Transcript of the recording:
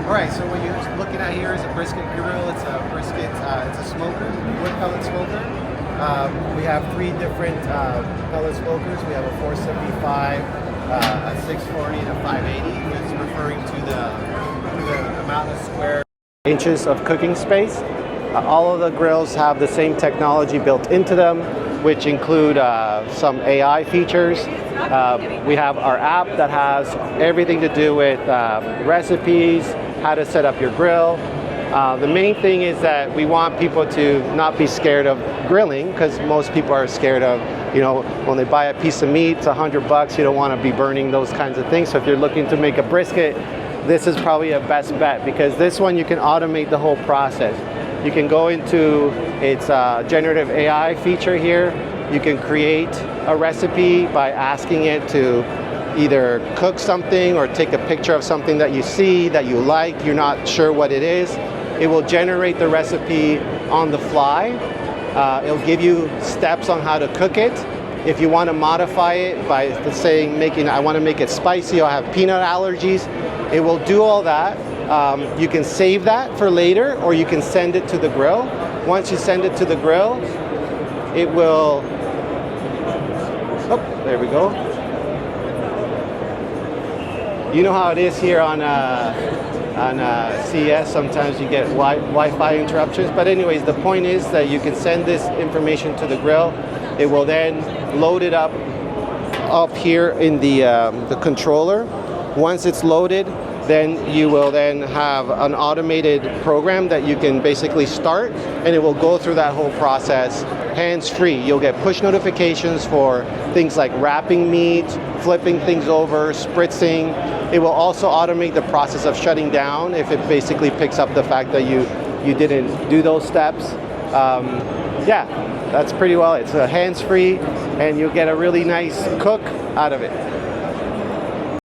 All right, so what you're looking at here is a brisket grill. It's a brisket, it's a smoker, wood pellet smoker. We have three different pellet smokers. We have a 475, a 640, and a 580, which is referring to the amount of square inches of cooking space. All of the grills have the same technology built into them, which include some AI features. We have our app that has everything to do with recipes, how to set up your grill. The main thing is that we want people to not be scared of grilling, because most people are scared of, you know, when they buy a piece of meat, it's $100, you don't want to be burning those kinds of things. So if you're looking to make a brisket, this is probably a best bet, because this one you can automate the whole process. You can go into its generative AI feature here. You can create a recipe by asking it to either cook something or take a picture of something that you see that you like, you're not sure what it is. It will generate the recipe on the fly. It'll give you steps on how to cook it. If you want to modify it by saying, I want to make it spicy, or I have peanut allergies, it will do all that. You can save that for later, or you can send it to the grill. Once you send it to the grill, it will, oh, there we go. You know how it is here on CES, sometimes you get Wi-Fi interruptions. But anyways, the point is that you can send this information to the grill. It will then load it up here in the controller. Once it's loaded, then you will then have an automated program that you can basically start, and it will go through that whole process hands-free. You'll get push notifications for things like wrapping meat, flipping things over, spritzing. It will also automate the process of shutting down if it basically picks up the fact that you didn't do those steps. Yeah, that's pretty well. It's hands-free, and you'll get a really nice cook out of it.